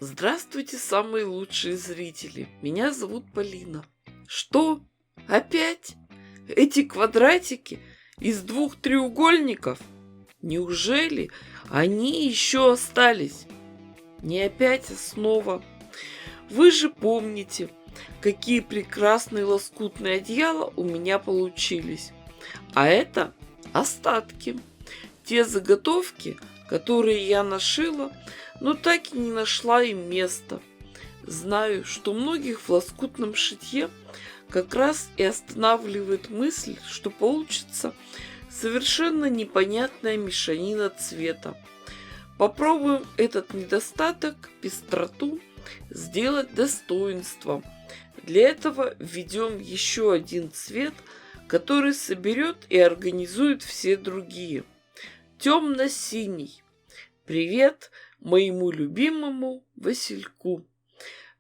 Здравствуйте, самые лучшие зрители! Меня зовут Полина. Что? Опять? Эти квадратики из двух треугольников? Неужели они еще остались? Не опять основа. Вы же помните, какие прекрасные лоскутные одеяла у меня получились. А это остатки. Те заготовки, которые я нашила, но так и не нашла им места. Знаю, что многих в лоскутном шитье как раз и останавливает мысль, что получится совершенно непонятная мешанина цвета. Попробуем этот недостаток, пестроту, сделать достоинством. Для этого введем еще один цвет, который соберет и организует все другие. Темно-синий. Привет моему любимому Васильку.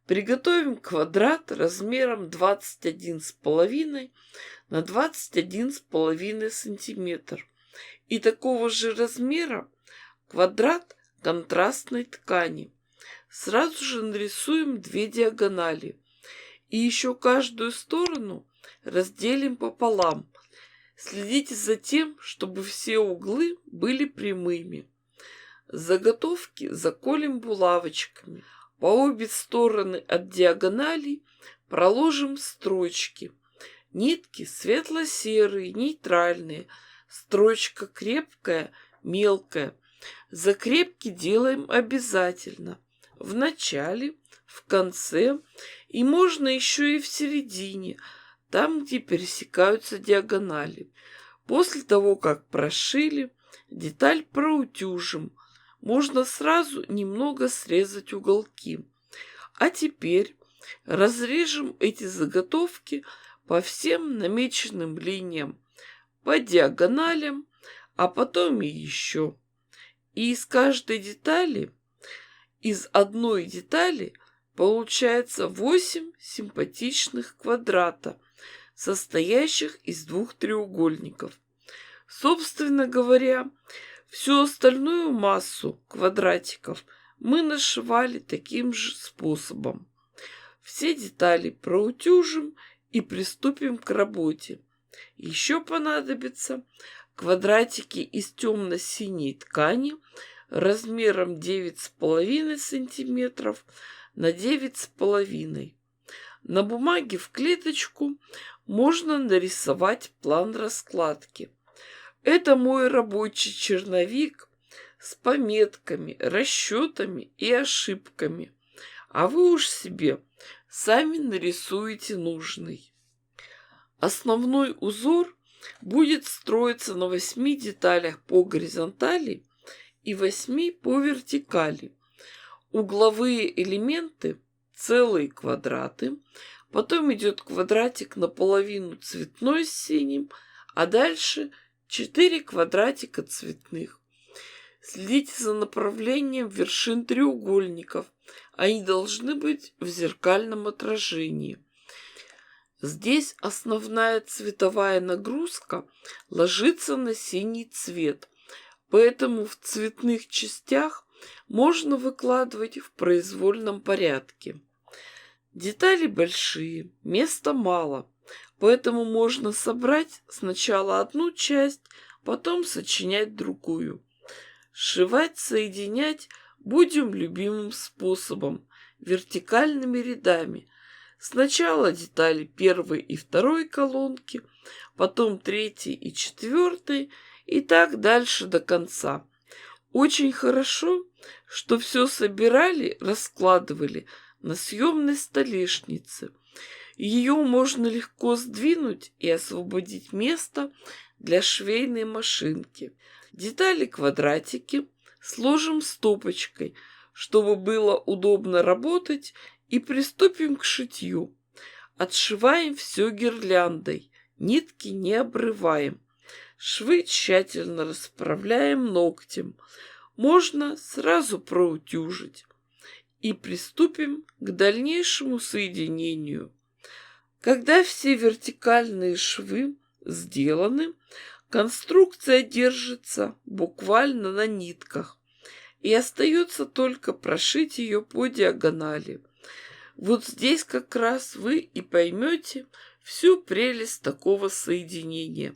Приготовим квадрат размером 21,5 на 21,5 сантиметр. И такого же размера квадрат контрастной ткани. Сразу же нарисуем две диагонали. И еще каждую сторону разделим пополам. Следите за тем, чтобы все углы были прямыми. Заготовки заколем булавочками. По обе стороны от диагоналей проложим строчки. Нитки светло-серые, нейтральные. Строчка крепкая, мелкая. Закрепки делаем обязательно. В начале, в конце и можно еще и в середине, там, где пересекаются диагонали. После того, как прошили, деталь проутюжим. Можно сразу немного срезать уголки. А теперь разрежем эти заготовки по всем намеченным линиям, по диагоналям, а потом и еще. И из каждой детали, из одной детали, получается 8 симпатичных квадрата, состоящих из двух треугольников. Собственно говоря, всю остальную массу квадратиков мы нашивали таким же способом. Все детали проутюжим и приступим к работе. Еще понадобятся квадратики из темно-синей ткани размером 9,5 см на 9,5 см. На бумаге в клеточку можно нарисовать план раскладки. Это мой рабочий черновик с пометками, расчетами и ошибками. А вы уж себе сами нарисуете нужный. Основной узор будет строиться на 8 деталях по горизонтали и 8 по вертикали. Угловые элементы – целые квадраты. Потом идет квадратик наполовину цветной с синим, а дальше 4 квадратика цветных. Следите за направлением вершин треугольников. Они должны быть в зеркальном отражении. Здесь основная цветовая нагрузка ложится на синий цвет, поэтому в цветных частях можно выкладывать в произвольном порядке. Детали большие, места мало, поэтому можно собрать сначала одну часть, потом сочинять другую. Сшивать, соединять будем любимым способом – вертикальными рядами. Сначала детали первой и второй колонки, потом третьей и четвертой, и так дальше до конца. Очень хорошо, что все собирали, раскладывали на съемной столешнице. Ее можно легко сдвинуть и освободить место для швейной машинки. Детали-квадратики сложим стопочкой, чтобы было удобно работать, и приступим к шитью. Отшиваем все гирляндой, нитки не обрываем. Швы тщательно расправляем ногтем. Можно сразу проутюжить. И приступим к дальнейшему соединению. Когда все вертикальные швы сделаны, конструкция держится буквально на нитках. И остается только прошить ее по диагонали. Вот здесь как раз вы и поймете всю прелесть такого соединения.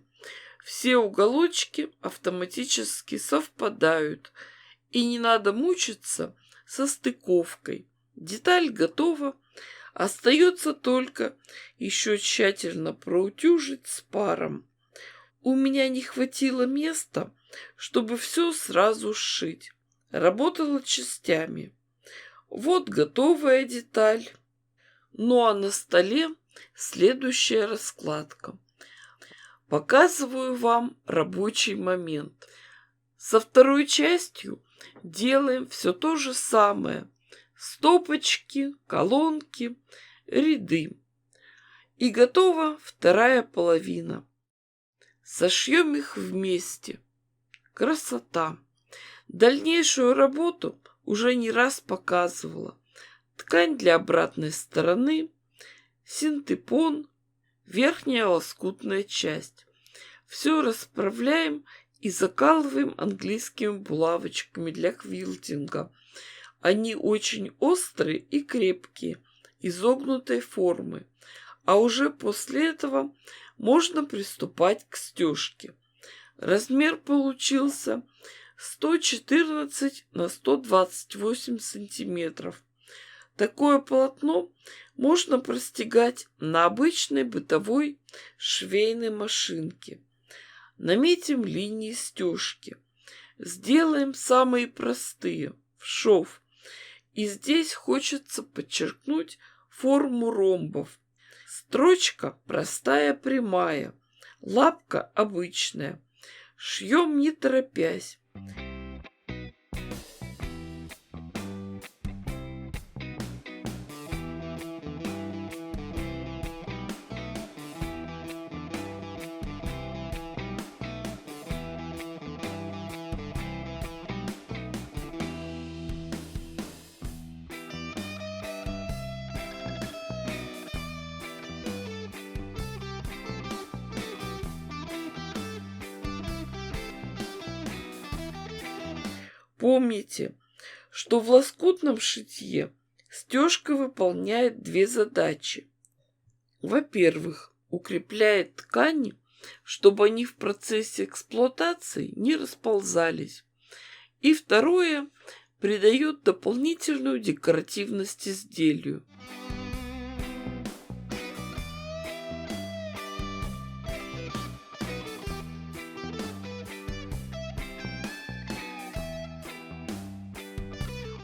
Все уголочки автоматически совпадают, и не надо мучиться со стыковкой. Деталь готова, остается только еще тщательно проутюжить с паром. У меня не хватило места, чтобы все сразу сшить. Работала частями. Вот готовая деталь. Ну а на столе следующая раскладка. Показываю вам рабочий момент. Со второй частью делаем все то же самое. Стопочки, колонки, ряды. И готова вторая половина. Сошьем их вместе. Красота! Дальнейшую работу уже не раз показывала. Ткань для обратной стороны, синтепон, верхняя лоскутная часть. Все расправляем и закалываем английскими булавочками для квилтинга. Они очень острые и крепкие, изогнутой формы. А уже после этого можно приступать к стежке. Размер получился 114 на 128 сантиметров. Такое полотно можно простегать на обычной бытовой швейной машинке. Наметим линии стежки. Сделаем самые простые, в шов. И здесь хочется подчеркнуть форму ромбов. Строчка простая прямая, лапка обычная. Шьем не торопясь. Помните, что в лоскутном шитье стежка выполняет две задачи. Во-первых, укрепляет ткани, чтобы они в процессе эксплуатации не расползались. И второе, придает дополнительную декоративность изделию.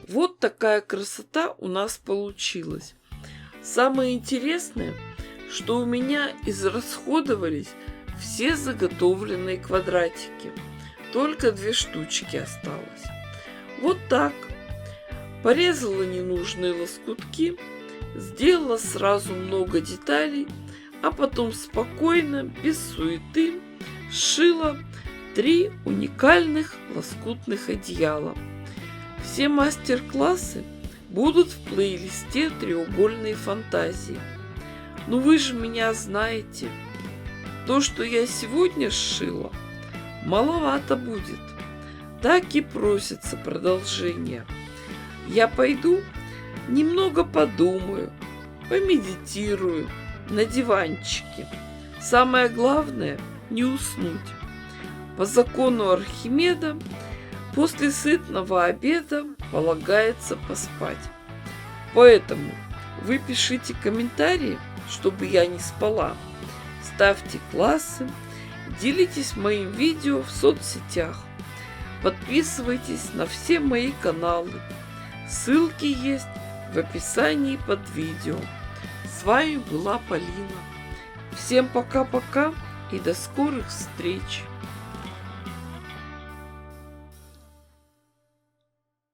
Вот такая красота у нас получилась. Самое интересное, что у меня израсходовались все заготовленные квадратики. Только 2 штучки осталось. Вот так. Порезала ненужные лоскутки, сделала сразу много деталей, а потом спокойно, без суеты, сшила 3 уникальных лоскутных одеяла. Все мастер-классы будут в плейлисте «Треугольные фантазии». Ну вы же меня знаете. То, что я сегодня сшила, маловато будет. Так и просится продолжение. Я пойду, немного подумаю, помедитирую на диванчике. Самое главное – не уснуть. По закону Архимеда после сытного обеда полагается поспать. Поэтому вы пишите комментарии, чтобы я не спала. Ставьте классы, делитесь моим видео в соцсетях. Подписывайтесь на все мои каналы. Ссылки есть в описании под видео. С вами была Полина. Всем пока-пока и до скорых встреч!